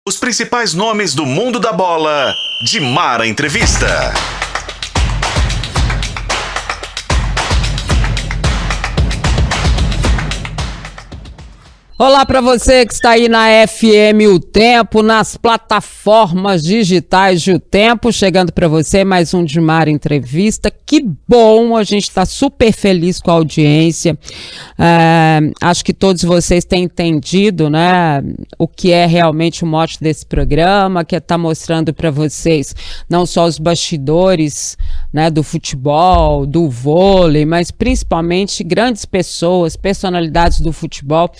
Os principais nomes do mundo da bola, de Mara Entrevista. Olá para você que está aí na FM O Tempo, nas plataformas digitais de O Tempo, chegando para você mais um de Mara Entrevista. Que bom, a gente está super feliz com a audiência. Acho que todos vocês têm entendido, né, o que é realmente o mote desse programa, que é estar mostrando para vocês não só os bastidores, né, do futebol, do vôlei, mas principalmente grandes pessoas, personalidades do futebol,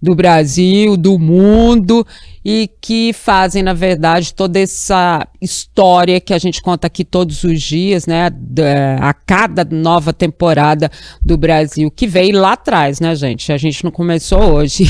do Brasil, do mundo, e que fazem, na verdade, toda essa história que a gente conta aqui todos os dias, né, a cada nova temporada do Brasil, que veio lá atrás, né, gente? A gente não começou hoje.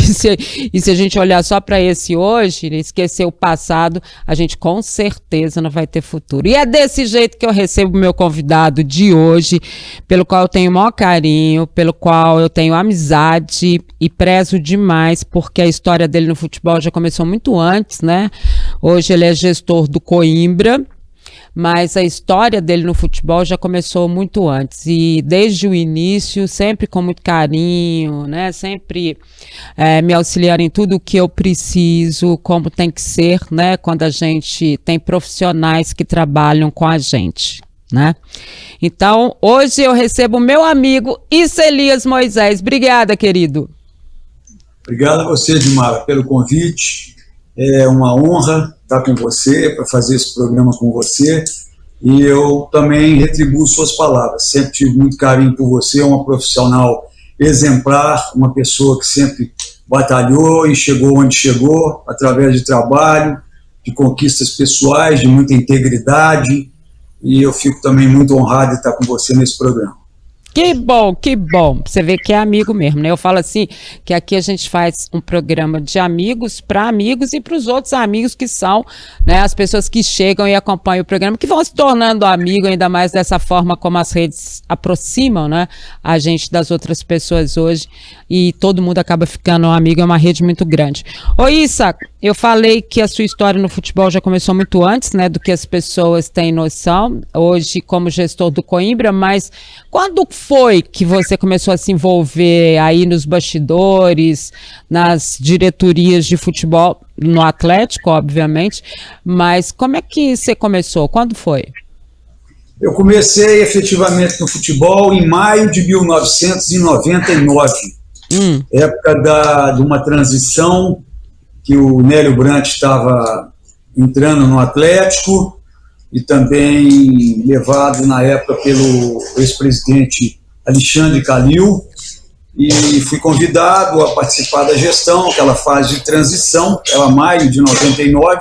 E se a gente olhar só para esse hoje, esquecer o passado, a gente com certeza não vai ter futuro. E é desse jeito que eu recebo o meu convidado de hoje, pelo qual eu tenho o maior carinho, pelo qual eu tenho amizade e prezo demais, porque a história dele no futebol já começou muito antes, né? Hoje ele é gestor do Coimbra, mas a história dele no futebol já começou muito antes, e desde o início, sempre com muito carinho, né? Sempre me auxiliar em tudo o que eu preciso, como tem que ser, né? Quando a gente tem profissionais que trabalham com a gente, né? Então, hoje eu recebo meu amigo Elias Moisés. Obrigada, querido. Obrigado a você, Dimara, pelo convite. É uma honra estar com você, para fazer esse programa com você, e eu também retribuo suas palavras. Sempre tive muito carinho por você, uma profissional exemplar, uma pessoa que sempre batalhou e chegou onde chegou, através de trabalho, de conquistas pessoais, de muita integridade, e eu fico também muito honrado de estar com você nesse programa. Que bom, que bom. Você vê que é amigo mesmo, né? Eu falo assim, que aqui a gente faz um programa de amigos para amigos e para os outros amigos que são, né, as pessoas que chegam e acompanham o programa, que vão se tornando amigo, ainda mais dessa forma como as redes aproximam, né, a gente das outras pessoas hoje, e todo mundo acaba ficando um amigo, é uma rede muito grande. Ô Issa, eu falei que a sua história no futebol já começou muito antes, né, do que as pessoas têm noção, hoje como gestor do Coimbra, mas quando foi que você começou a se envolver aí nos bastidores, nas diretorias de futebol, no Atlético, obviamente, mas como é que você começou? Quando foi? Eu comecei efetivamente no futebol em maio de 1999, época de uma transição que o Nélio Brant estava entrando no Atlético, e também levado na época pelo ex-presidente Alexandre Calil, e fui convidado a participar da gestão, aquela fase de transição, era maio de 99,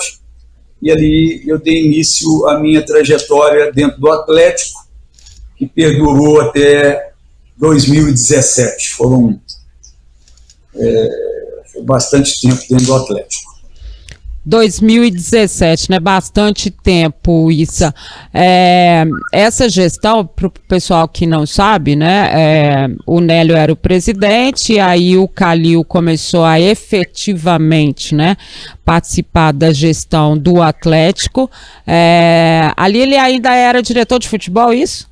e ali eu dei início à minha trajetória dentro do Atlético, que perdurou até 2017, foi bastante tempo dentro do Atlético. 2017, né? Bastante tempo, Issa. Essa gestão, para o pessoal que não sabe, né? O Nélio era o presidente, aí o Calil começou a efetivamente, né, participar da gestão do Atlético. Ali ele ainda era diretor de futebol, isso?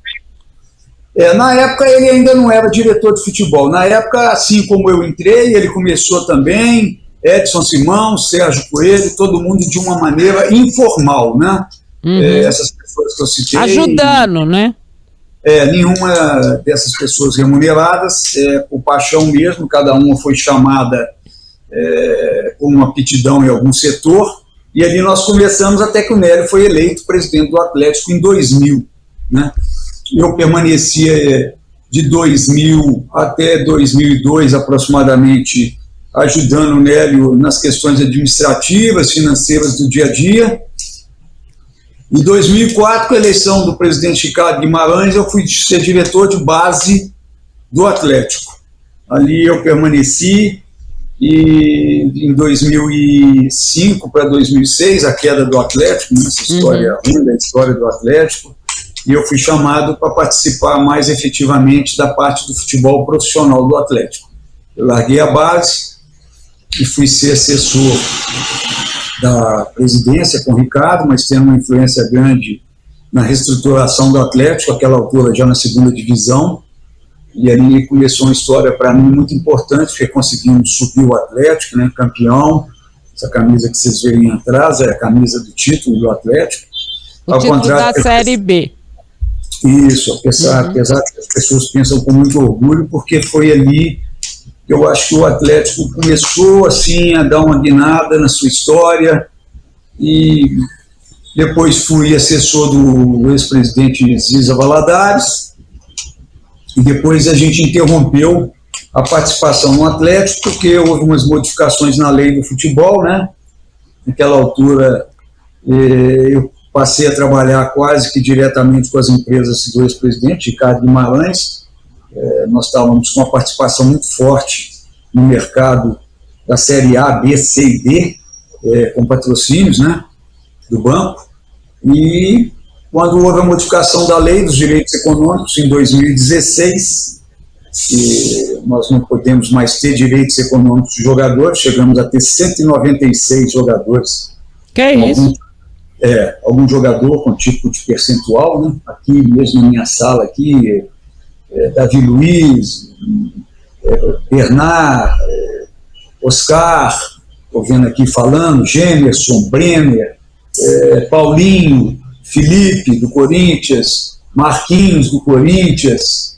Na época ele ainda não era diretor de futebol. Na época, assim como eu entrei, ele começou também. Edson Simão, Sérgio Coelho, todo mundo de uma maneira informal, né? Essas pessoas que eu citei. Ajudando, né? Nenhuma dessas pessoas remuneradas, por paixão mesmo, cada uma foi chamada com uma aptidão em algum setor, e ali nós começamos até que o Nélio foi eleito presidente do Atlético em 2000, né? Eu permanecia de 2000 até 2002 aproximadamente, ajudando o Nélio nas questões administrativas, financeiras do dia a dia. Em 2004, com a eleição do presidente Ricardo Guimarães, eu fui ser diretor de base do Atlético. Ali eu permaneci, e em 2005 para 2006, a queda do Atlético, essa história ruim da história do Atlético, e eu fui chamado para participar mais efetivamente da parte do futebol profissional do Atlético. Eu larguei a base e fui ser assessor da presidência com o Ricardo, mas tendo uma influência grande na reestruturação do Atlético, aquela altura já na segunda divisão, e ali começou uma história para mim muito importante, porque conseguimos subir o Atlético, né, campeão. Essa camisa que vocês veem atrás é a camisa do título do Atlético. O título da Série B. Isso, apesar que as pessoas pensam com muito orgulho, porque foi ali que eu acho que o Atlético começou assim a dar uma guinada na sua história, e depois fui assessor do ex-presidente Ziza Valadares, e depois a gente interrompeu a participação no Atlético, porque houve umas modificações na lei do futebol, né? Naquela altura, eu passei a trabalhar quase que diretamente com as empresas do ex-presidente, Ricardo Guimarães. Nós estávamos com uma participação muito forte no mercado da Série A, B, C e D, com patrocínios, né, do banco. E quando houve a modificação da lei dos direitos econômicos, em 2016, que nós não podemos mais ter direitos econômicos de jogadores, chegamos a ter 196 jogadores. Que é isso? Algum jogador com tipo de percentual, né? Aqui mesmo na minha sala, aqui, Davi Luiz, Bernard, Oscar, estou vendo aqui falando, Gemerson, Brenner, Paulinho, Felipe, do Corinthians, Marquinhos, do Corinthians,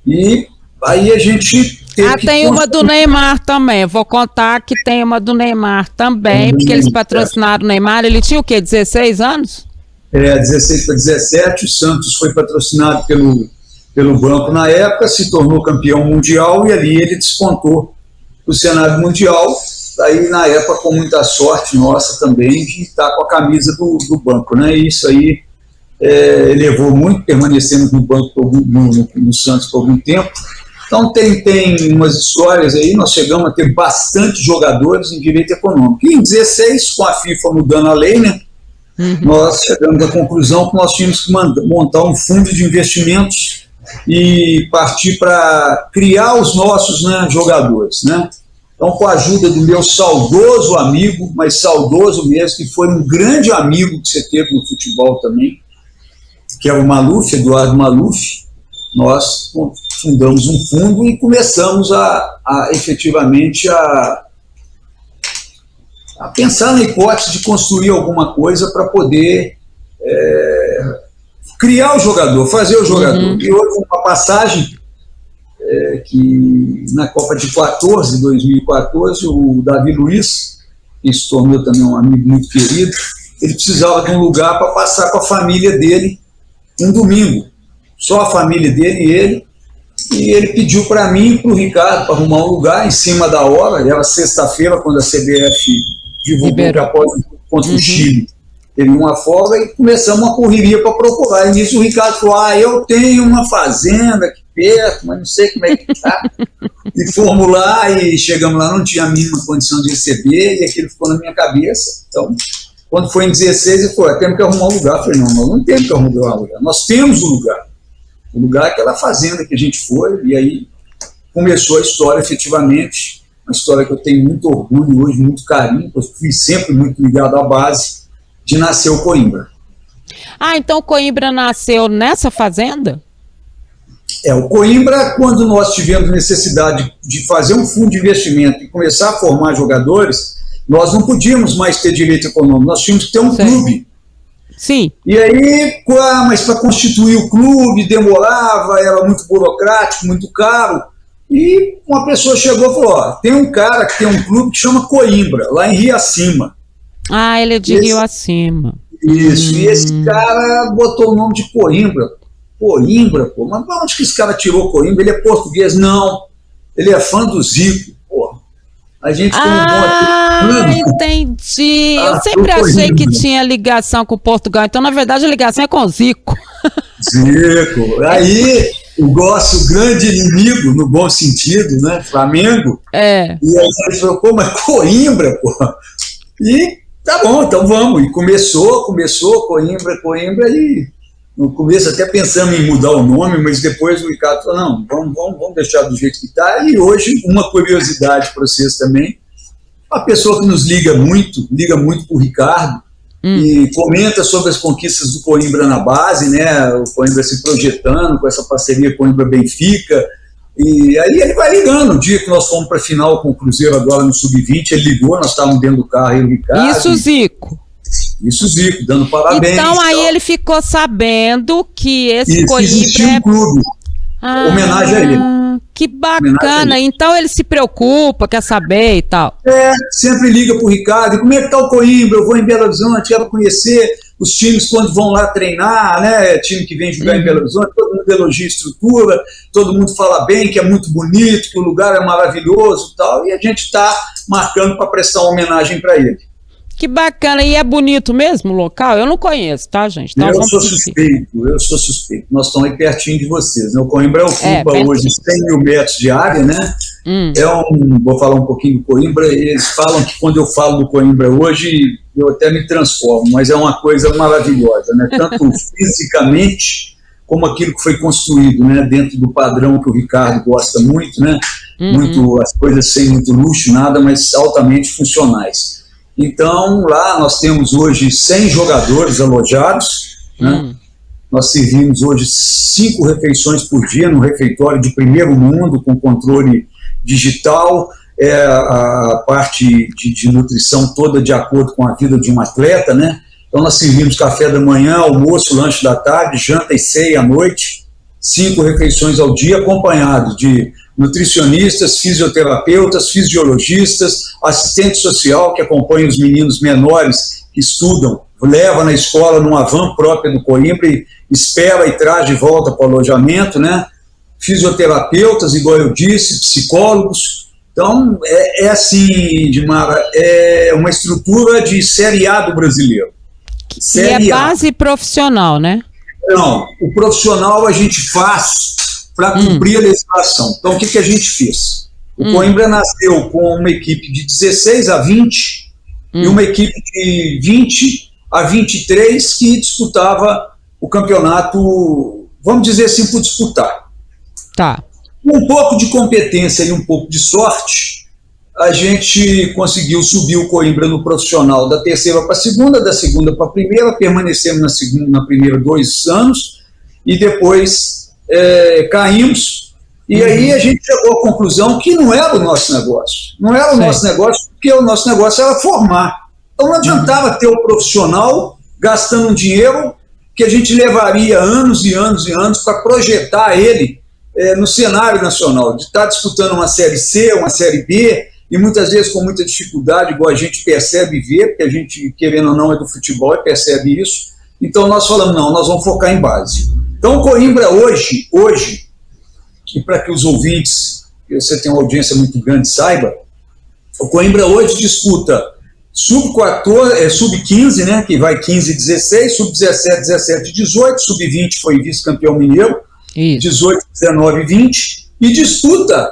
e aí a gente... tem uma do Neymar também, eu vou contar que tem uma do Neymar também, porque eles patrocinaram o Neymar, ele tinha o quê, 16 anos? 16 para 17, o Santos foi patrocinado pelo banco na época, se tornou campeão mundial, e ali ele despontou o cenário mundial, aí na época com muita sorte nossa também, de estar com a camisa do banco, né? E isso aí elevou muito, permanecemos no banco, no Santos por algum tempo. Então tem umas histórias aí, nós chegamos a ter bastante jogadores em direito econômico. E em 16, com a FIFA mudando a lei, né, nós chegamos à conclusão que nós tínhamos que montar um fundo de investimentos e partir para criar os nossos, né, jogadores, né. Então, com a ajuda do meu saudoso amigo, mas saudoso mesmo, que foi um grande amigo que você teve no futebol também, que é o Maluf, Eduardo Maluf, nós fundamos um fundo e começamos efetivamente a pensar na hipótese de construir alguma coisa para poder criar o jogador, fazer o jogador. E houve uma passagem que na Copa de 2014, o Davi Luiz, que se tornou também um amigo muito querido, ele precisava de um lugar para passar com a família dele um domingo, só a família dele e ele pediu para mim e para o Ricardo para arrumar um lugar em cima da hora. Era sexta-feira, quando a CBF divulgou que após contra o Chile teve uma folga, e começamos uma correria para procurar. E nisso o Ricardo falou: eu tenho uma fazenda aqui perto, mas não sei como é que está. E fomos lá e chegamos lá, não tinha a mínima condição de receber, e aquilo ficou na minha cabeça. Então, quando foi em 16, ele falou: temos que arrumar um lugar. Eu falei: não, nós não temos que arrumar um lugar, nós temos um lugar. O lugar é aquela fazenda que a gente foi, e aí começou a história, efetivamente, uma história que eu tenho muito orgulho hoje, muito carinho, porque eu fui sempre muito ligado à base, de nascer o Coimbra. Então o Coimbra nasceu nessa fazenda? O Coimbra, quando nós tivemos necessidade de fazer um fundo de investimento e começar a formar jogadores, nós não podíamos mais ter direito econômico, nós tínhamos que ter um clube. Sim. E aí, mas para constituir o clube demorava, era muito burocrático, muito caro. E uma pessoa chegou e falou: tem um cara que tem um clube que chama Coimbra, lá em Rio Acima. Ele é de Rio Acima. Isso, e esse cara botou o nome de Coimbra. Coimbra, pô, mas onde que esse cara tirou Coimbra? Ele é português? Não, ele é fã do Zico, pô. A gente tem entendi. Eu sempre achei que tinha ligação com Portugal, então na verdade a ligação é com o Zico. Zico, aí o nosso grande inimigo, no bom sentido, né, Flamengo, e aí ele falou: pô, mas Coimbra, pô. E tá bom, então vamos. E começou Coimbra, e no começo até pensamos em mudar o nome, mas depois o Ricardo falou: não, vamos deixar do jeito que está. E hoje, uma curiosidade para vocês também, Uma pessoa que nos liga muito para o Ricardo, e comenta sobre as conquistas do Coimbra na base, né? O Coimbra se projetando com essa parceria Coimbra-Benfica. E aí ele vai ligando. No dia que nós fomos para a final com o Cruzeiro agora no Sub-20, ele ligou, nós estávamos dentro do carro, eu e o Ricardo. Isso, Zico. Isso, Zico, dando parabéns. Então aí ele ficou sabendo que esse Coimbra existia um clube. Homenagem a ele. Que bacana. Então ele se preocupa, quer saber e tal. Sempre liga pro Ricardo. E como é que tá o Coimbra? Eu vou em Belo Horizonte, quero conhecer os times quando vão lá treinar, né? Time que vem jogar em Belo Horizonte, todo mundo elogia a estrutura, todo mundo fala bem, que é muito bonito, que o lugar é maravilhoso e tal. E a gente está marcando para prestar uma homenagem para ele. Que bacana. E é bonito mesmo o local? Eu não conheço, tá, gente? Então, eu sou suspeito. Nós estamos aí pertinho de vocês, né? O Coimbra ocupa hoje 100 mil metros de área, né? Vou falar um pouquinho do Coimbra. Eles falam que quando eu falo do Coimbra hoje, eu até me transformo, mas é uma coisa maravilhosa, né? Tanto fisicamente como aquilo que foi construído, né? Dentro do padrão que o Ricardo gosta muito, né? As coisas sem muito luxo, nada, mas altamente funcionais. Então, lá nós temos hoje 100 jogadores alojados, né? Nós servimos hoje 5 refeições por dia no refeitório de primeiro mundo, com controle digital, a parte de nutrição toda de acordo com a vida de um atleta, né? Então nós servimos café da manhã, almoço, lanche da tarde, janta e ceia à noite, 5 refeições ao dia, acompanhados de nutricionistas, fisioterapeutas, fisiologistas, assistente social que acompanha os meninos menores que estudam, leva na escola numa van própria do Coimbra e espera e traz de volta para o alojamento, né? Fisioterapeutas, igual eu disse, psicólogos. Então, é assim, Dimara, é uma estrutura de Série A do brasileiro. E é base profissional, né? Não, o profissional a gente faz para cumprir a legislação. Então, o que a gente fez? O Coimbra nasceu com uma equipe de 16 a 20 e uma equipe de 20 a 23 que disputava o campeonato, vamos dizer assim, por disputar. Tá. Com um pouco de competência e um pouco de sorte, a gente conseguiu subir o Coimbra no profissional da terceira para a segunda, da segunda para a primeira, permanecemos na primeira 2 anos e depois caímos, e aí a gente chegou à conclusão que não era o nosso negócio. Não era o nosso negócio, porque o nosso negócio era formar. Então não adiantava ter o profissional gastando um dinheiro que a gente levaria anos e anos e anos para projetar ele no cenário nacional, de estar disputando uma Série C, uma Série B, e muitas vezes com muita dificuldade, igual a gente percebe e vê, porque a gente, querendo ou não, é do futebol e percebe isso. Então nós falamos, não, nós vamos focar em base. Então o Coimbra hoje, e para que os ouvintes, você tem uma audiência muito grande, saiba, o Coimbra hoje disputa sub-14, sub-15, né, que vai 15 e 16, sub-17, 17 e 18, sub-20 foi vice-campeão mineiro, 18, 19 e 20, e disputa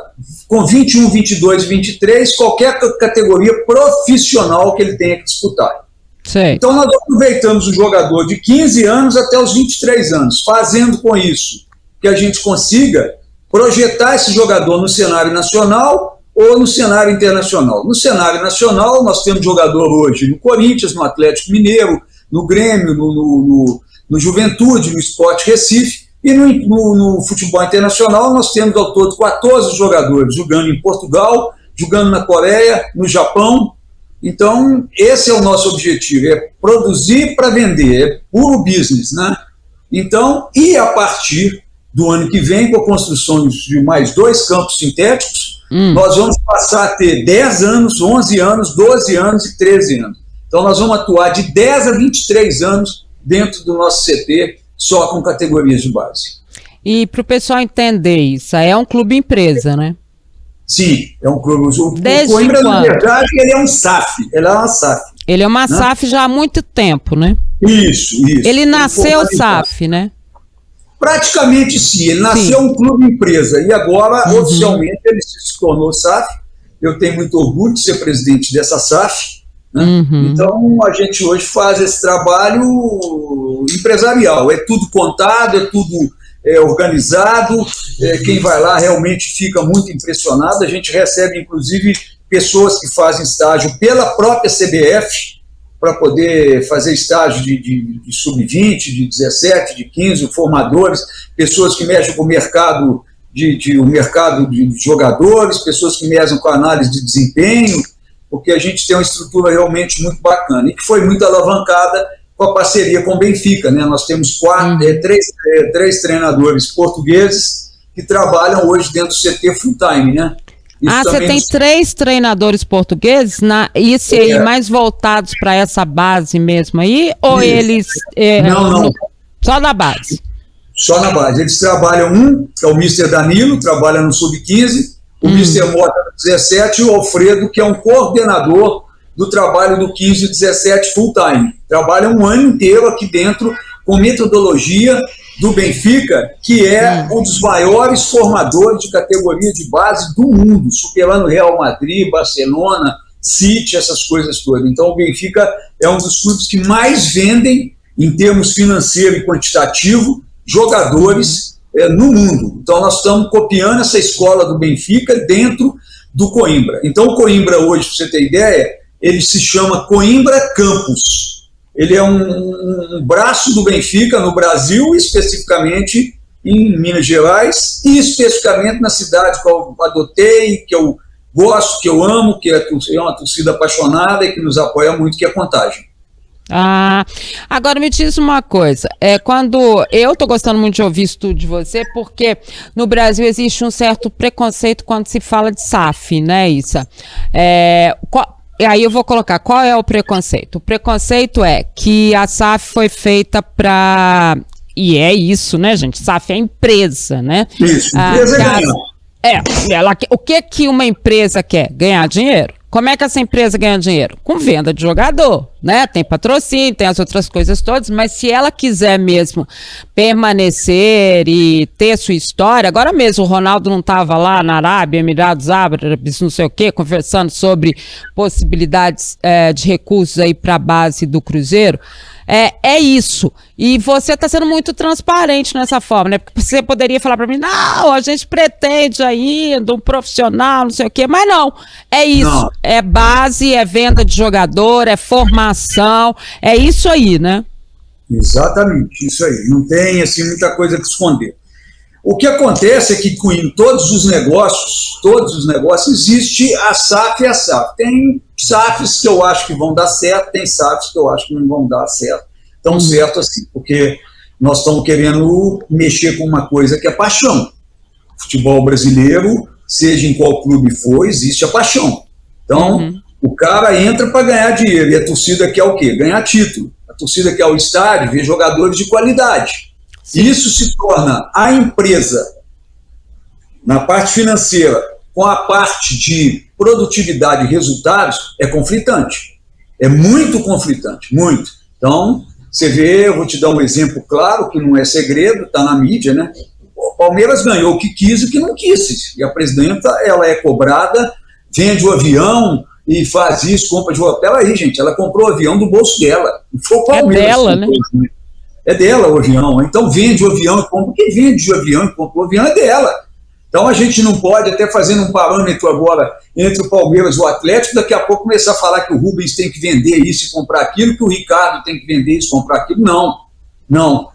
com 21, 22 e 23 qualquer categoria profissional que ele tenha que disputar. Sei. Então nós aproveitamos o jogador de 15 anos até os 23 anos, fazendo com isso que a gente consiga projetar esse jogador no cenário nacional ou no cenário internacional. No cenário nacional, nós temos jogador hoje no Corinthians, no Atlético Mineiro, no Grêmio, no Juventude, no Sport Recife, e no futebol internacional nós temos ao todo 14 jogadores jogando em Portugal, jogando na Coreia, no Japão. Então, esse é o nosso objetivo, é produzir para vender, é puro business, né? Então, e a partir do ano que vem, com a construção de mais 2 campos sintéticos, nós vamos passar a ter 10 anos, 11 anos, 12 anos e 13 anos. Então, nós vamos atuar de 10 a 23 anos dentro do nosso CT, só com categorias de base. E para o pessoal entender isso, é um clube empresa, né? Sim, é um clube. O Coimbra, na verdade, ele é um SAF. Ele é uma SAF. Ele é uma SAF já há muito tempo, né? Isso. Ele nasceu SAF, né? Praticamente sim. Ele nasceu um clube empresa e agora, oficialmente, ele se tornou SAF. Eu tenho muito orgulho de ser presidente dessa SAF. Né? Então, a gente hoje faz esse trabalho empresarial. É tudo contado, é tudo organizado. Quem vai lá realmente fica muito impressionado. A gente recebe, inclusive, pessoas que fazem estágio pela própria CBF, para poder fazer estágio de sub-20, de 17, de 15, formadores, pessoas que mexem com o mercado o mercado de jogadores, pessoas que mexem com a análise de desempenho, porque a gente tem uma estrutura realmente muito bacana, e que foi muito alavancada com a parceria com o Benfica, né? Nós temos três treinadores portugueses que trabalham hoje dentro do CT full-time, né? Você tem 3 treinadores portugueses, isso aí mais voltados para essa base mesmo aí? Ou eles... Não. Só na base? Só na base. Eles trabalham que é o Mr. Danilo, trabalha no Sub-15, o Mr. Mota no 17 e o Alfredo, que é um coordenador do trabalho do 15 e 17 full-time. Trabalha um ano inteiro aqui dentro com metodologia do Benfica, que é um dos maiores formadores de categoria de base do mundo, superando Real Madrid, Barcelona, City, essas coisas todas. Então o Benfica é um dos clubes que mais vendem, em termos financeiro e quantitativo, jogadores no mundo. Então nós estamos copiando essa escola do Benfica dentro do Coimbra. Então o Coimbra hoje, para você ter ideia, ele se chama Coimbra Campus. Ele é um braço do Benfica no Brasil, especificamente em Minas Gerais, e especificamente na cidade que eu adotei, que eu gosto, que eu amo, que é uma torcida apaixonada e que nos apoia muito, que é a Contagem. Agora me diz uma coisa, quando eu tô gostando muito de ouvir isso tudo de você, porque no Brasil existe um certo preconceito quando se fala de SAF, né, Issa? E aí eu vou colocar, qual é o preconceito? O preconceito é que a SAF foi feita para... E é isso, né, gente? SAF é empresa, né? Isso, empresa ganha. O que uma empresa quer? Ganhar dinheiro. Como é que essa empresa ganha dinheiro? Com venda de jogador, né? Tem patrocínio, tem as outras coisas todas, mas se ela quiser mesmo permanecer e ter sua história, agora mesmo o Ronaldo não estava lá na Arábia, Emirados Árabes, não sei o quê, conversando sobre possibilidades de recursos aí para a base do Cruzeiro. É isso. E você está sendo muito transparente nessa forma, né? Porque você poderia falar para mim, não, a gente pretende ainda um profissional, não sei o quê, mas não. É isso. Não. É base, é venda de jogador, é formação, é isso aí, né? Exatamente, isso aí. Não tem, assim, muita coisa que esconder. O que acontece é que em todos os negócios, existe a SAF e a SAF. Tem SAFs que eu acho que vão dar certo, tem SAFs que eu acho que não vão dar certo. Tão certo assim, porque nós estamos querendo mexer com uma coisa que é paixão. Futebol brasileiro, seja em qual clube for, existe a paixão. Então, o cara entra para ganhar dinheiro, e a torcida quer o quê? Ganhar título. A torcida quer o estádio, ver jogadores de qualidade. Isso se torna a empresa, na parte financeira, com a parte de produtividade e resultados, é conflitante. É muito conflitante, muito. Então, você vê, eu vou te dar um exemplo claro, que não é segredo, está na mídia, né? O Palmeiras ganhou o que quis e o que não quis. E a presidenta, ela é cobrada, vende o avião e faz isso, compra de hotel. Peraí, gente, ela comprou o avião do bolso dela. Não foi o Palmeiras. É dela, né? É dela o avião, então vende o avião e compra. Quem vende o avião e compra o avião é dela. Então a gente não pode, até fazendo um parâmetro agora entre o Palmeiras e o Atlético, daqui a pouco começar a falar que o Rubens tem que vender isso e comprar aquilo, que o Ricardo tem que vender isso e comprar aquilo. Não.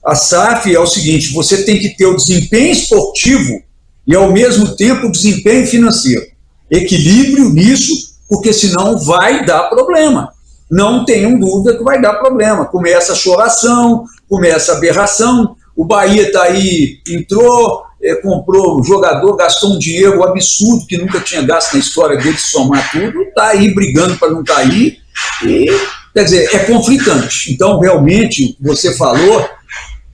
A SAF é o seguinte, você tem que ter o desempenho esportivo e ao mesmo tempo o desempenho financeiro. Equilíbrio nisso, porque senão vai dar problema. Não tenham dúvida que vai dar problema. Começa a choração, começa a aberração. O Bahia está aí, entrou, comprou jogador, gastou um dinheiro absurdo que nunca tinha gasto na história dele, se somar tudo, está aí brigando para não cair. Quer dizer, é conflitante. Então, realmente, você falou,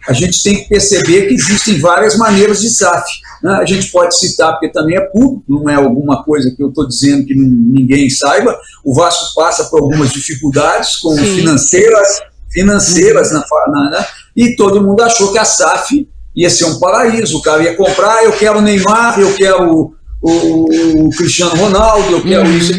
a gente tem que perceber que existem várias maneiras de SAF. Né? A gente pode citar, porque também é público, não é alguma coisa que eu estou dizendo que ninguém saiba. O Vasco passa por algumas dificuldades financeiras e todo mundo achou que a SAF ia ser um paraíso. O cara ia comprar, eu quero o Neymar, eu quero o Cristiano Ronaldo, eu quero isso.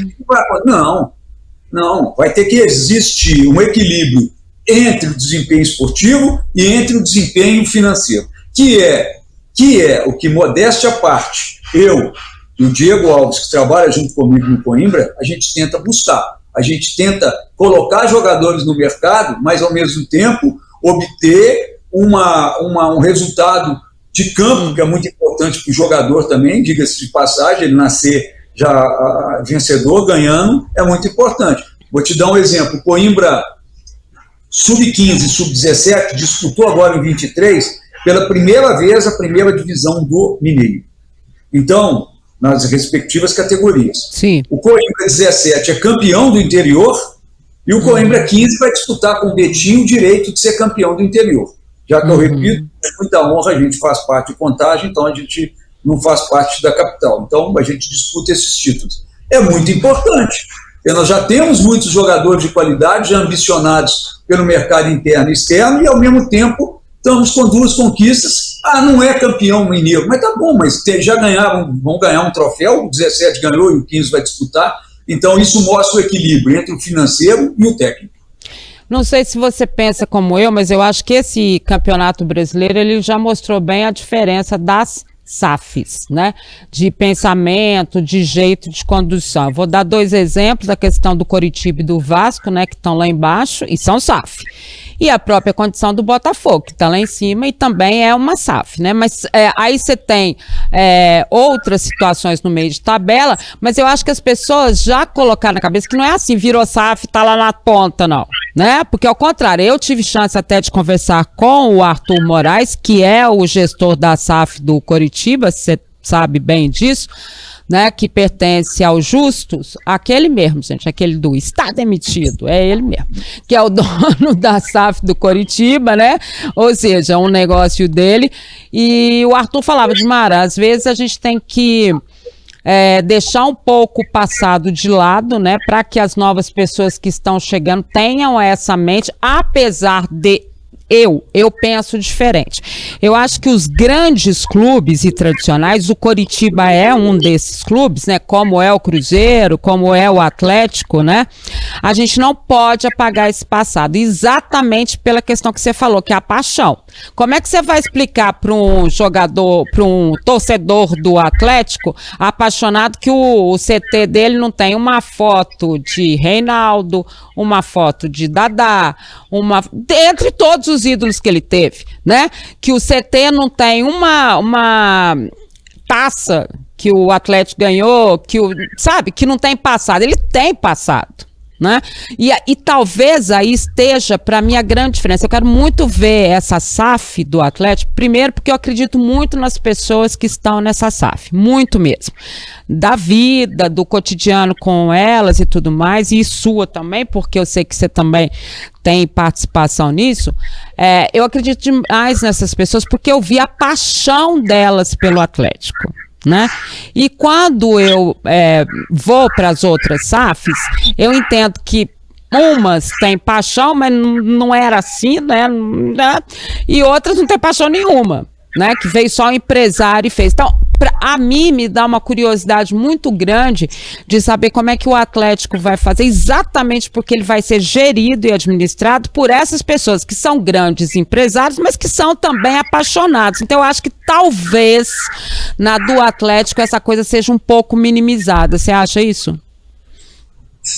Não, vai ter que existir um equilíbrio entre o desempenho esportivo e entre o desempenho financeiro, que é o que, modéstia à parte, eu, e o Diego Alves, que trabalha junto comigo no Coimbra, a gente tenta buscar. A gente tenta colocar jogadores no mercado, mas, ao mesmo tempo, obter um resultado de campo, que é muito importante para o jogador também, diga-se de passagem, ele nascer já vencedor, ganhando, é muito importante. Vou te dar um exemplo. O Coimbra Sub-15 e Sub-17 disputou agora em 23, pela primeira vez, a primeira divisão do Mineiro. Então, nas respectivas categorias. Sim. O Coimbra 17 é campeão do interior e o Coimbra 15 vai disputar com o Betinho o direito de ser campeão do interior. Já que eu repito, é muita honra, a gente faz parte de Contagem, então a gente não faz parte da capital. Então a gente disputa esses títulos. É muito importante. Nós já temos muitos jogadores de qualidade, já ambicionados pelo mercado interno e externo, e ao mesmo tempo estamos com 2 conquistas. Não é campeão mineiro, mas tá bom, mas já ganharam, vão ganhar um troféu, o 17 ganhou e o 15 vai disputar. Então isso mostra o equilíbrio entre o financeiro e o técnico. Não sei se você pensa como eu, mas eu acho que esse campeonato brasileiro ele já mostrou bem a diferença das SAFs, né? De pensamento, de jeito de condução. Vou dar 2 exemplos, a questão do Coritiba e do Vasco, né? Que estão lá embaixo e são SAF. E a própria condição do Botafogo, que está lá em cima e também é uma SAF, né? Mas aí você tem outras situações no meio de tabela, mas eu acho que as pessoas já colocaram na cabeça que não é assim, virou SAF, tá lá na ponta, não, né? Porque ao contrário, eu tive chance até de conversar com o Arthur Moraes, que é o gestor da SAF do Coritiba, você sabe bem disso, né, que pertence aos Justos, aquele mesmo, gente, aquele do está demitido, é ele mesmo, que é o dono da SAF do Coritiba, né, ou seja, um negócio dele, e o Arthur falava de Mara, às vezes a gente tem que deixar um pouco o passado de lado, né, para que as novas pessoas que estão chegando tenham essa mente, apesar de eu penso diferente. Eu acho que os grandes clubes e tradicionais, o Coritiba é um desses clubes, né? Como é o Cruzeiro, como é o Atlético, né? A gente não pode apagar esse passado, exatamente pela questão que você falou, que é a paixão. Como é que você vai explicar para um jogador, para um torcedor do Atlético, apaixonado, que o CT dele não tem uma foto de Reinaldo, uma foto de Dadá, entre todos os ídolos que ele teve, né? Que o CT não tem uma taça que o Atlético ganhou, sabe? Que não tem passado. Ele tem passado, né? E talvez aí esteja, para mim, a grande diferença. Eu quero muito ver essa SAF do Atlético, primeiro porque eu acredito muito nas pessoas que estão nessa SAF, muito mesmo. Da vida, do cotidiano com elas e tudo mais, e sua também, porque eu sei que você também tem participação nisso. Eu acredito demais nessas pessoas, porque eu vi a paixão delas pelo Atlético, né? E quando eu vou para as outras SAFs, eu entendo que umas têm paixão, mas não era assim, né? E outras não têm paixão nenhuma, né? Que veio só o empresário e fez. Então, a mim me dá uma curiosidade muito grande de saber como é que o Atlético vai fazer, exatamente porque ele vai ser gerido e administrado por essas pessoas que são grandes empresários, mas que são também apaixonados. Então eu acho que talvez na do Atlético essa coisa seja um pouco minimizada. Você acha isso?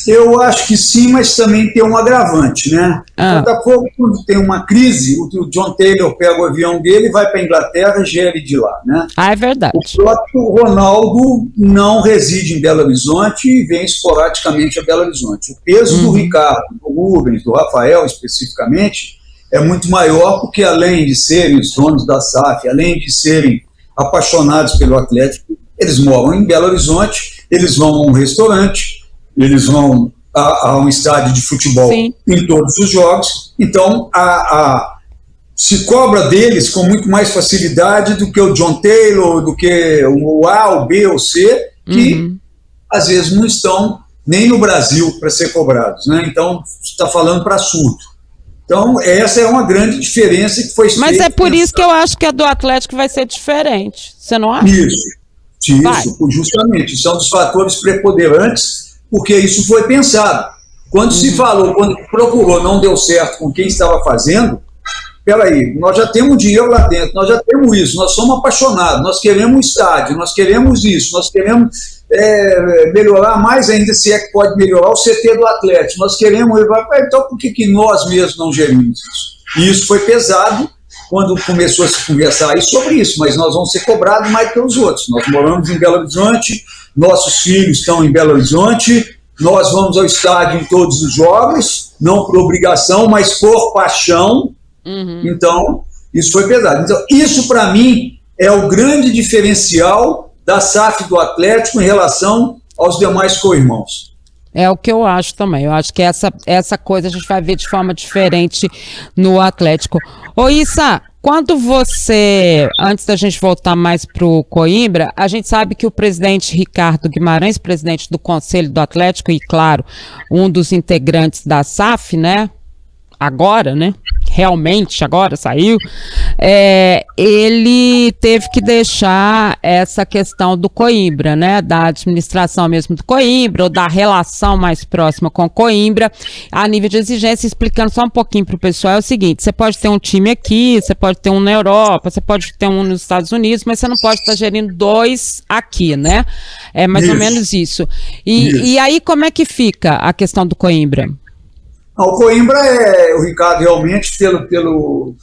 Eu acho que sim, mas também tem um agravante, né? O Botafogo, quando tem uma crise, o John Taylor pega o avião dele, vai para a Inglaterra e gere de lá, né? É verdade. O próprio Ronaldo não reside em Belo Horizonte e vem esporadicamente a Belo Horizonte. O peso do Ricardo, do Rubens, do Rafael especificamente, é muito maior, porque além de serem os donos da SAF, além de serem apaixonados pelo Atlético, eles moram em Belo Horizonte, eles vão a um restaurante, eles vão a um estádio de futebol. Sim. Em todos os jogos, então se cobra deles com muito mais facilidade do que o John Taylor, do que o A, o B, o C, que às vezes não estão nem no Brasil para ser cobrados, né? Então, você está falando para surdo. Então, essa é uma grande diferença que foi feita. Mas é por isso que eu acho que a do Atlético vai ser diferente, você não acha? Isso, justamente, são dos fatores preponderantes, porque isso foi pensado. Quando se falou, quando procurou, não deu certo com quem estava fazendo, peraí, nós já temos dinheiro lá dentro, nós já temos isso, nós somos apaixonados, nós queremos um estádio, nós queremos isso, nós queremos melhorar mais ainda, se é que pode melhorar, o CT do Atlético, nós queremos, então por que nós mesmos não gerimos isso? E isso foi pesado quando começou a se conversar aí sobre isso, mas nós vamos ser cobrados mais que os outros. Nós moramos em Belo Horizonte, nossos filhos estão em Belo Horizonte, nós vamos ao estádio em todos os jogos, não por obrigação, mas por paixão. Então, isso foi pesado. Então, isso para mim é o grande diferencial da SAF do Atlético em relação aos demais co-irmãos. É o que eu acho também. Eu acho que essa coisa a gente vai ver de forma diferente no Atlético. Ô Issa, quando você, antes da gente voltar mais para o Coimbra, a gente sabe que o presidente Ricardo Guimarães, presidente do Conselho do Atlético e, claro, um dos integrantes da SAF, né? Agora, né? Realmente, agora saiu, ele teve que deixar essa questão do Coimbra, né, da administração mesmo do Coimbra, ou da relação mais próxima com Coimbra, a nível de exigência, explicando só um pouquinho para o pessoal, é o seguinte, você pode ter um time aqui, você pode ter um na Europa, você pode ter um nos Estados Unidos, mas você não pode estar gerindo 2 aqui, né, é mais ou menos isso. E aí, como é que fica a questão do Coimbra? O Coimbra o Ricardo realmente,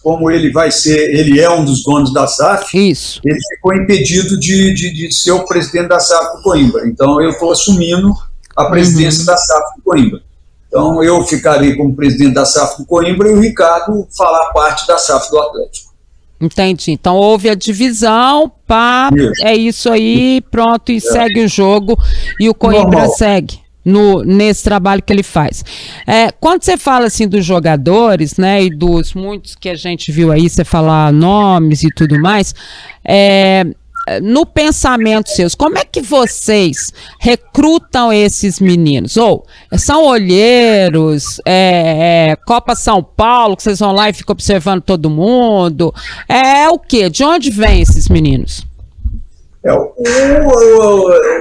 como ele vai ser, ele é um dos donos da SAF, isso. Ele ficou impedido de ser o presidente da SAF do Coimbra. Então eu estou assumindo a presidência da SAF do Coimbra. Então eu ficarei como presidente da SAF do Coimbra e o Ricardo fará parte da SAF do Atlético. Entendi. Então houve a divisão, é isso aí, pronto, e segue o jogo, e o Coimbra segue nesse trabalho que ele faz. Quando você fala assim dos jogadores, né, e dos muitos que a gente viu aí, você falar nomes e tudo mais, no pensamento seus, como é que vocês recrutam esses meninos? Ou são olheiros, Copa São Paulo, que vocês vão lá e ficam observando todo mundo? É o quê? De onde vêm esses meninos?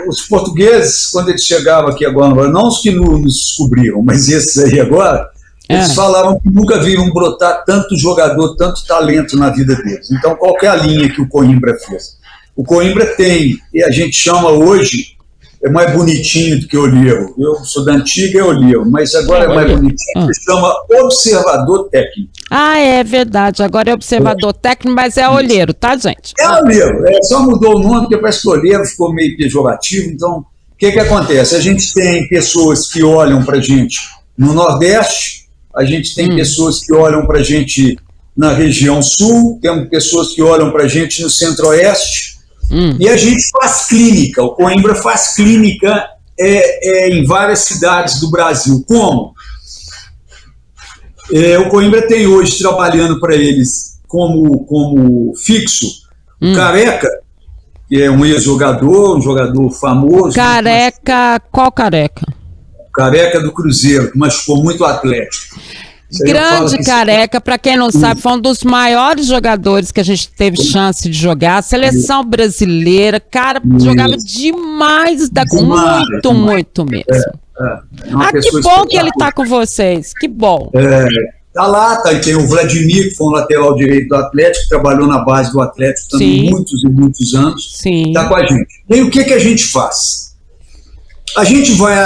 Os portugueses, quando eles chegavam aqui agora, não os que nos descobriram, mas esses aí agora, eles falavam que nunca viram brotar tanto jogador, tanto talento na vida deles. Então, qual que é a linha que o Coimbra fez? O Coimbra tem, e a gente chama hoje, é mais bonitinho do que olheiro. Eu sou da antiga, é olheiro, mas agora é mais bonitinho, se chama observador técnico. É verdade, agora é observador técnico, mas é olheiro, tá, gente? É olheiro, só mudou o nome, porque parece que olheiro ficou meio pejorativo. Então, o que acontece? A gente tem pessoas que olham pra gente no Nordeste, a gente tem pessoas que olham pra gente na região Sul, temos pessoas que olham pra gente no Centro-Oeste, e a gente faz clínica. O Coimbra faz clínica em várias cidades do Brasil. Como? O Coimbra tem hoje trabalhando para eles como fixo o Careca, que é um ex-jogador, um jogador famoso. Careca, qual Careca? Careca do Cruzeiro, que machucou muito o Atlético. Grande Careca, para quem não sabe, foi um dos maiores jogadores que a gente teve chance de jogar. A seleção brasileira, cara, jogava demais, muito mesmo. Que bom que ele tá com vocês, que bom. Tá lá, tem o Vladimir, que foi um lateral direito do Atlético, que trabalhou na base do Atlético também muitos e muitos anos. Tá com a gente. E aí, o que a gente faz? A gente vai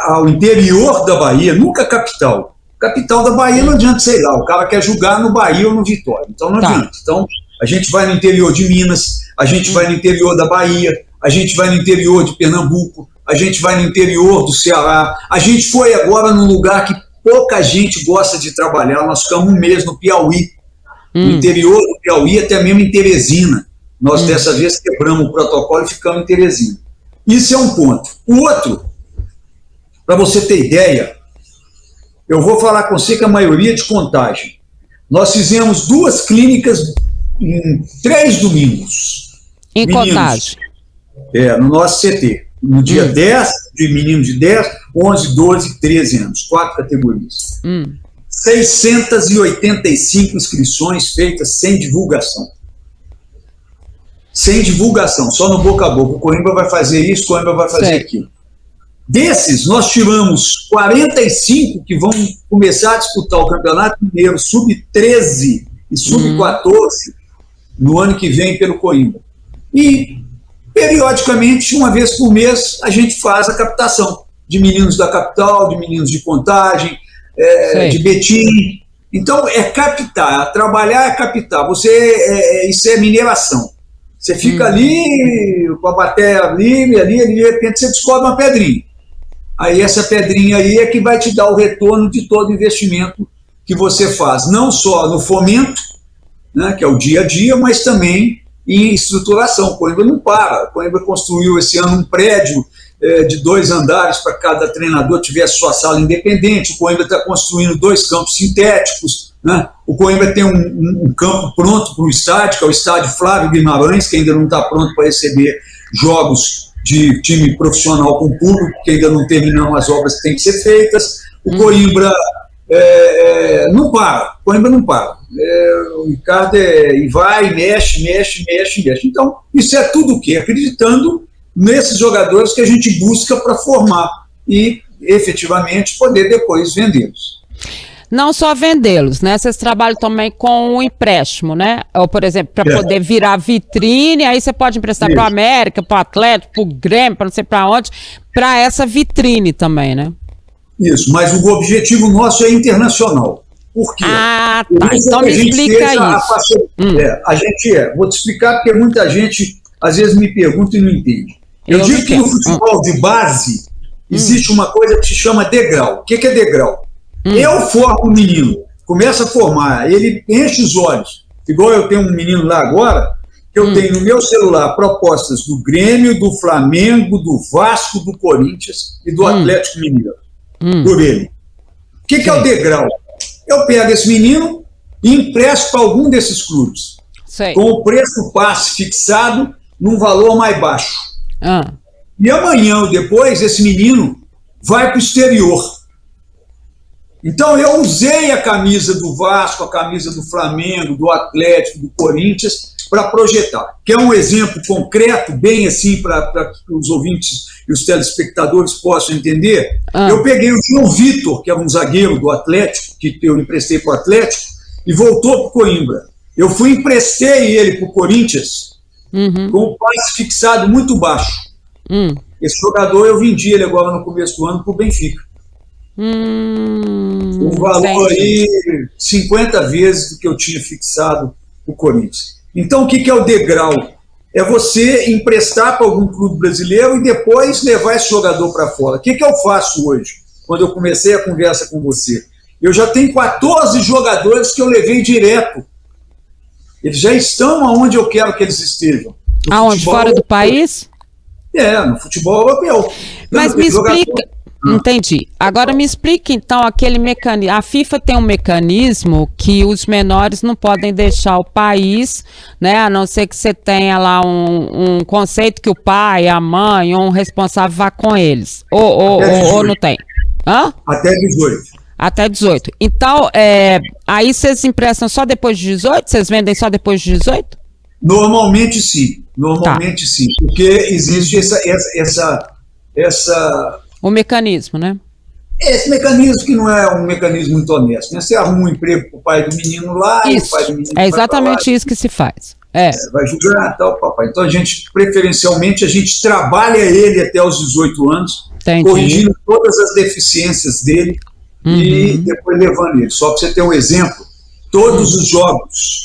ao interior da Bahia, nunca capital. Capital da Bahia não adianta, sei lá, o cara quer jogar no Bahia ou no Vitória, então não adianta. Então a gente vai no interior de Minas, a gente vai no interior da Bahia, a gente vai no interior de Pernambuco, a gente vai no interior do Ceará, a gente foi agora num lugar que pouca gente gosta de trabalhar, nós ficamos um mês no Piauí, no interior do Piauí, até mesmo em Teresina. Nós dessa vez quebramos o protocolo e ficamos em Teresina. Isso é um ponto. O outro, para você ter ideia, eu vou falar com você que a maioria é de Contagem. Nós fizemos 2 clínicas em 3 domingos. Em Contagem? No nosso CT. No dia 10, de meninos de 10, 11, 12, 13 anos. 4 categorias. 685 inscrições feitas sem divulgação. Sem divulgação, só no boca a boca. O Coimbra vai fazer isso, o Coimbra vai fazer aquilo. Desses, nós tiramos 45 que vão começar a disputar o Campeonato Mineiro Sub-13 e sub-14 no ano que vem pelo Coimbra. E, periodicamente, uma vez por mês, a gente faz a captação de meninos da capital, de meninos de Contagem, de Betim. Então, é captar, trabalhar é captar. Isso é mineração. Você fica ali, com a bateria ali, de repente você descobre uma pedrinha. Aí essa pedrinha aí é que vai te dar o retorno de todo o investimento que você faz, não só no fomento, né, que é o dia a dia, mas também em estruturação. Coimbra não para. Coimbra construiu esse ano um prédio de 2 andares para cada treinador tivesse sua sala independente. O Coimbra está construindo 2 campos sintéticos, né? O Coimbra tem um campo pronto para o estádio, que é o estádio Flávio Guimarães, que ainda não está pronto para receber jogos de time profissional com público, que ainda não terminam as obras que têm que ser feitas. O Coimbra não para. O Coimbra não para. O Ricardo vai, mexe. Então, isso é tudo o quê? Acreditando nesses jogadores que a gente busca para formar e, efetivamente, poder depois vendê-los. Não só vendê-los, né? Vocês trabalham também com o empréstimo, né? Ou, por exemplo, para poder virar vitrine, aí você pode emprestar para o América, para o Atlético, para o Grêmio, para não sei para onde, para essa vitrine também, né? Isso, mas o objetivo nosso é internacional. Por quê? Ah, tá. Então me explica isso. Vou te explicar porque muita gente às vezes me pergunta e não entende. Eu digo que no futebol de base existe uma coisa que se chama degrau. O que é degrau? Eu formo um menino, começa a formar, ele enche os olhos. Igual eu tenho um menino lá agora, que eu tenho no meu celular propostas do Grêmio, do Flamengo, do Vasco, do Corinthians e do Atlético Mineiro. Por ele. O que é o degrau? Eu pego esse menino e empresto para algum desses clubes. Sei. Com o preço passe fixado num valor mais baixo. E amanhã ou depois, esse menino vai para o exterior. Então, eu usei a camisa do Vasco, a camisa do Flamengo, do Atlético, do Corinthians, para projetar. Quer um exemplo concreto, bem assim, para que os ouvintes e os telespectadores possam entender? Eu peguei o João Vitor, que era um zagueiro do Atlético, que eu emprestei para o Atlético, e voltou para o Coimbra. Eu emprestei ele para o Corinthians, com um passe fixado muito baixo. Esse jogador eu vendi ele agora no começo do ano para o Benfica. Um valor aí 50 vezes do que eu tinha fixado o Corinthians. Então, o que é o degrau? É você emprestar para algum clube brasileiro e depois levar esse jogador para fora. O que eu faço hoje, quando eu comecei a conversa com você? Eu já tenho 14 jogadores que eu levei direto. Eles já estão onde eu quero que eles estejam. Aonde? Fora do país? No futebol europeu. Mas me explica... Entendi. Agora me explica então aquele mecanismo. A FIFA tem um mecanismo que os menores não podem deixar o país, né? A não ser que você tenha lá um conceito que o pai, a mãe ou um responsável vá com eles. Ou não tem? Até 18. Até 18. Então, aí vocês emprestam só depois de 18? Vocês vendem só depois de 18? Normalmente sim. Normalmente sim. Porque existe essa o mecanismo, né? Esse mecanismo que não é um mecanismo muito honesto, né? Você arruma um emprego para o pai do menino lá, isso. E o pai do menino é exatamente isso que se faz. Vai julgar, tal, papai. Então, preferencialmente, a gente trabalha ele até os 18 anos, corrigindo todas as deficiências dele e depois levando ele. Só para você ter um exemplo, todos os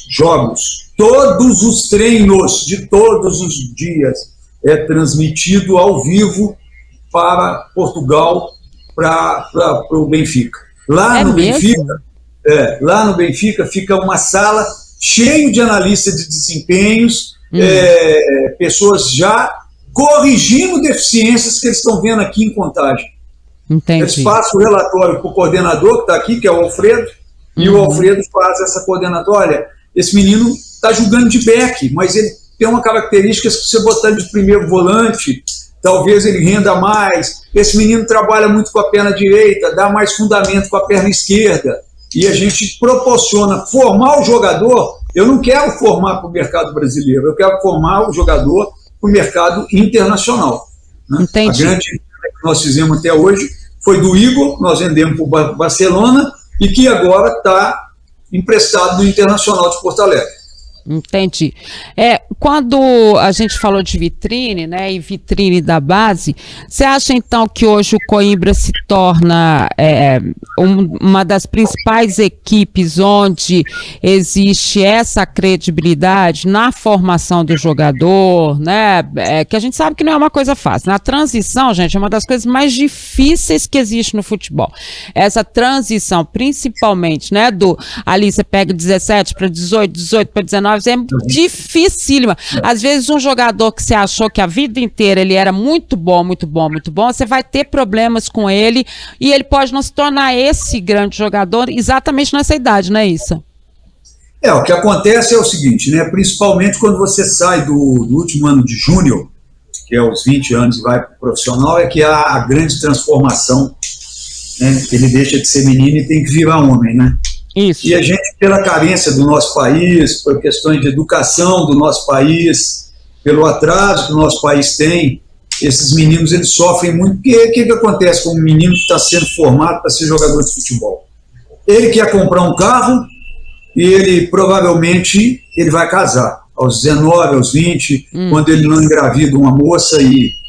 jogos, todos os treinos de todos os dias é transmitido ao vivo para Portugal, para o Benfica. Lá no Benfica fica uma sala cheia de analistas de desempenhos, pessoas já corrigindo deficiências que eles estão vendo aqui em Contagem. Entendi. Eles passam o relatório para o coordenador que está aqui, que é o Alfredo, e o Alfredo faz essa coordenação. Olha, esse menino está jogando de back, mas ele tem uma característica que se você botar ele de primeiro volante, talvez ele renda mais. Esse menino trabalha muito com a perna direita, dá mais fundamento com a perna esquerda. E a gente proporciona formar o jogador. Eu não quero formar para o mercado brasileiro, eu quero formar o jogador para o mercado internacional. Né? Entendi. A grande que nós fizemos até hoje foi do Igor, nós vendemos para o Barcelona, e que agora está emprestado do Internacional de Porto Alegre. Entendi. Quando a gente falou de vitrine, né, e vitrine da base, você acha então que hoje o Coimbra se torna uma das principais equipes onde existe essa credibilidade na formação do jogador, né, que a gente sabe que não é uma coisa fácil. Na transição, gente, é uma das coisas mais difíceis que existe no futebol. Essa transição, principalmente, né, ali você pega 17 para 18, 18 para 19, é dificílima. Às vezes um jogador que você achou que a vida inteira ele era muito bom, você vai ter problemas com ele e ele pode não se tornar esse grande jogador exatamente nessa idade, não é isso? O que acontece é o seguinte, né? Principalmente quando você sai do último ano de júnior, que é os 20 anos e vai para o profissional, é que há a grande transformação, né? Ele deixa de ser menino e tem que virar homem, né? Isso. E a gente, pela carência do nosso país, por questões de educação do nosso país, pelo atraso que o nosso país tem, esses meninos eles sofrem muito. Porque o que acontece com um menino que está sendo formado para ser jogador de futebol? Ele quer comprar um carro e ele provavelmente ele vai casar aos 19, aos 20, quando ele não engravida uma moça e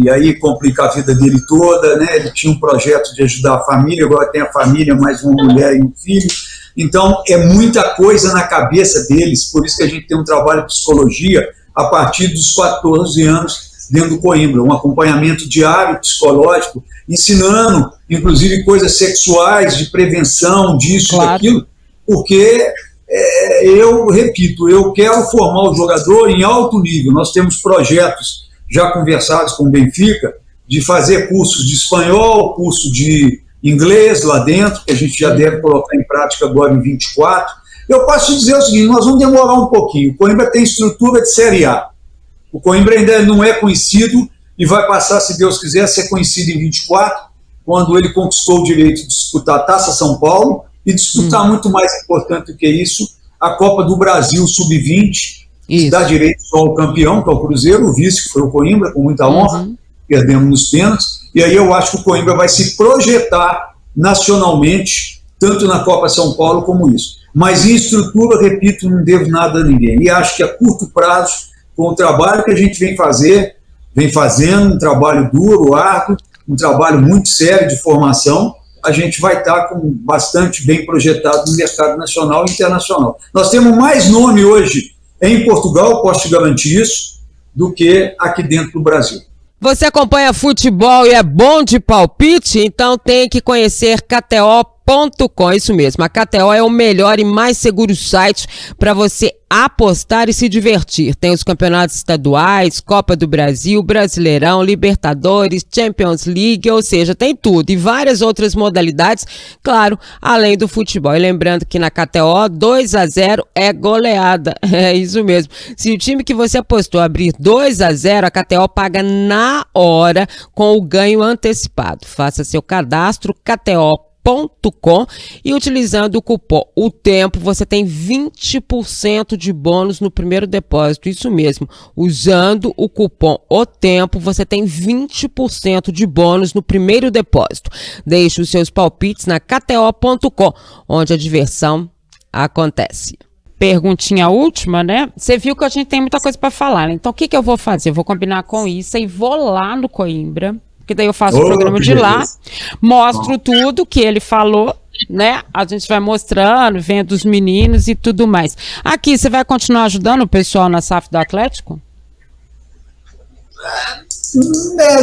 aí complica a vida dele toda, né? Ele tinha um projeto de ajudar a família, agora tem a família, mais uma mulher e um filho. Então, é muita coisa na cabeça deles, por isso que a gente tem um trabalho de psicologia a partir dos 14 anos dentro do Coimbra, um acompanhamento diário psicológico, ensinando, inclusive, coisas sexuais, de prevenção, disso, daquilo, porque, eu repito, eu quero formar o jogador em alto nível. Nós temos projetos já conversados com o Benfica, de fazer cursos de espanhol, curso de inglês lá dentro, que a gente já deve colocar em prática agora em 24. Eu posso te dizer o seguinte, nós vamos demorar um pouquinho. O Coimbra tem estrutura de Série A. O Coimbra ainda não é conhecido e vai passar, se Deus quiser, a ser conhecido em 24, quando ele conquistou o direito de disputar a Taça São Paulo e disputar muito mais importante do que isso, a Copa do Brasil Sub-20, dá direito só ao campeão, que é o Cruzeiro, o vice, que foi o Coimbra, com muita honra, perdemos nos pênaltis, e aí eu acho que o Coimbra vai se projetar nacionalmente, tanto na Copa São Paulo como isso. Mas em estrutura, repito, não devo nada a ninguém. E acho que a curto prazo, com o trabalho que a gente vem fazendo, um trabalho duro, árduo, um trabalho muito sério de formação, a gente vai estar com bastante bem projetado no mercado nacional e internacional. Nós temos mais nome hoje em Portugal, posso te garantir isso, do que aqui dentro do Brasil. Você acompanha futebol e é bom de palpite? Então tem que conhecer KTO.com, isso mesmo. A KTO é o melhor e mais seguro site para você apostar e se divertir. Tem os campeonatos estaduais, Copa do Brasil, Brasileirão, Libertadores, Champions League, ou seja, tem tudo e várias outras modalidades, claro, além do futebol. E lembrando que na KTO 2-0 é goleada, é isso mesmo. Se o time que você apostou abrir 2-0, a KTO paga na hora com o ganho antecipado. Faça seu cadastro KTO.com e utilizando o cupom O Tempo, você tem 20% de bônus no primeiro depósito, isso mesmo, usando o cupom O Tempo, você tem 20% de bônus no primeiro depósito. Deixe os seus palpites na KTO.com, onde a diversão acontece. Perguntinha última, né? Você viu que a gente tem muita coisa para falar, né? Então o que eu vou fazer? Eu vou combinar com isso e vou lá no Coimbra, que daí eu faço o programa de lá, mostro tudo que ele falou, né? A gente vai mostrando, vendo os meninos e tudo mais. Aqui, você vai continuar ajudando o pessoal na SAF do Atlético?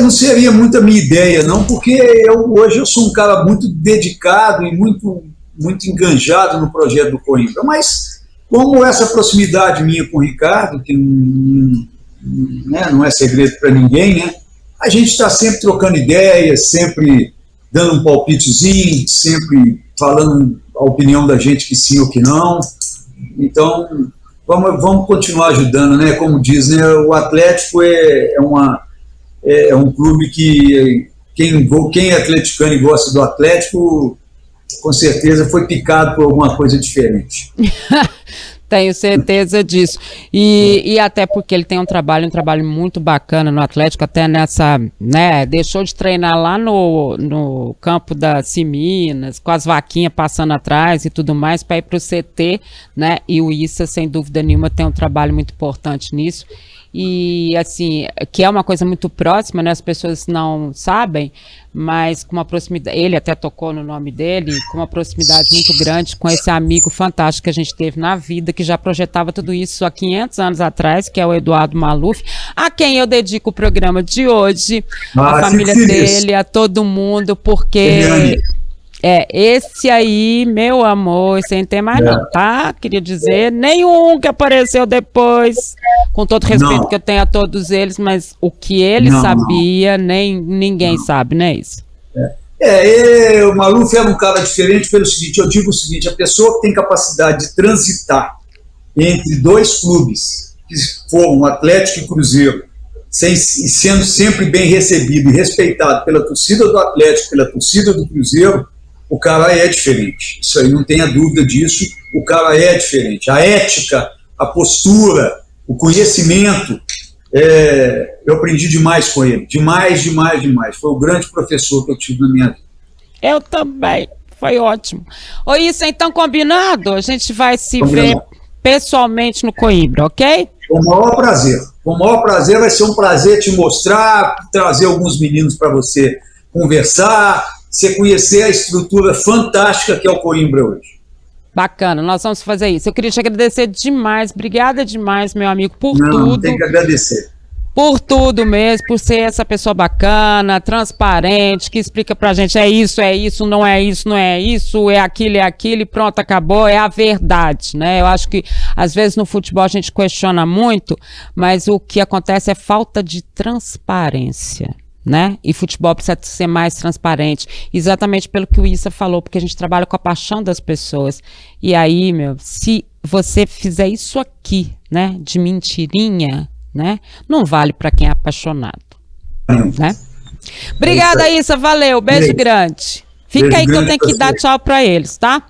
Não seria muito a minha ideia, não, porque hoje eu sou um cara muito dedicado e muito enganjado no projeto do Coimbra, mas como essa proximidade minha com o Ricardo, que não é segredo para ninguém, né? A gente está sempre trocando ideias, sempre dando um palpitezinho, sempre falando a opinião da gente que sim ou que não. Então, vamos continuar ajudando, né? Como diz, né? O Atlético é um clube que quem é atleticano e gosta do Atlético, com certeza foi picado por alguma coisa diferente. Tenho certeza disso. E até porque ele tem um trabalho muito bacana no Atlético, até nessa, né, deixou de treinar lá no campo da Siminas, com as vaquinhas passando atrás e tudo mais, para ir para o CT, né, e o Issa, sem dúvida nenhuma, tem um trabalho muito importante nisso. E assim, que é uma coisa muito próxima, né? As pessoas não sabem, mas com uma proximidade, ele até tocou no nome dele, com uma proximidade muito grande com esse amigo fantástico que a gente teve na vida, que já projetava tudo isso há 500 anos atrás, que é o Eduardo Maluf, a quem eu dedico o programa de hoje, a família dele, a todo mundo, porque... esse aí, meu amor, sem ter mais não, tá? Queria dizer, nenhum que apareceu depois, com todo respeito que eu tenho a todos eles, mas o que ele sabia, nem ninguém sabe, né, isso? O Maluf era um cara diferente pelo seguinte, eu digo o seguinte, a pessoa que tem capacidade de transitar entre dois clubes, que foram Atlético e Cruzeiro, sendo sempre bem recebido e respeitado pela torcida do Atlético, pela torcida do Cruzeiro, o cara é diferente. Isso aí, não tenha dúvida disso, o cara é diferente. A ética, a postura, o conhecimento, eu aprendi demais com ele. Demais. Foi o grande professor que eu tive na minha vida. Eu também. Foi ótimo. Ô, isso, então, combinado? A gente vai se ver pessoalmente no Coimbra, ok? Com o maior prazer. Com o maior prazer, vai ser um prazer te mostrar, trazer alguns meninos para você conversar, você conhecer a estrutura fantástica que é o Coimbra hoje. Bacana, nós vamos fazer isso. Eu queria te agradecer demais, obrigada demais, meu amigo, por tudo. Não tem que agradecer. Por tudo mesmo, por ser essa pessoa bacana, transparente, que explica pra gente é isso, não é isso, é aquilo e pronto, acabou, é a verdade, né? Eu acho que às vezes no futebol a gente questiona muito, mas o que acontece é falta de transparência, né? E futebol precisa ser mais transparente, exatamente pelo que o Issa falou, porque a gente trabalha com a paixão das pessoas. E aí, se você fizer isso aqui, né, de mentirinha, né, não vale para quem é apaixonado, né? Obrigada, Issa, valeu, beijo grande. Fica aí que eu tenho que dar tchau para eles, tá?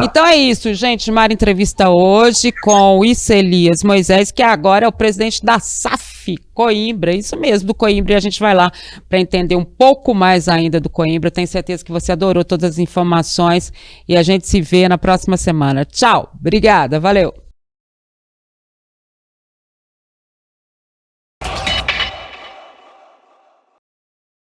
Então é isso, gente. Mara entrevista hoje com o Issa Elias Moisés, que agora é o presidente da SAF Coimbra, isso mesmo, do Coimbra, e a gente vai lá para entender um pouco mais ainda do Coimbra. Tenho certeza que você adorou todas as informações e a gente se vê na próxima semana. Tchau, obrigada, valeu.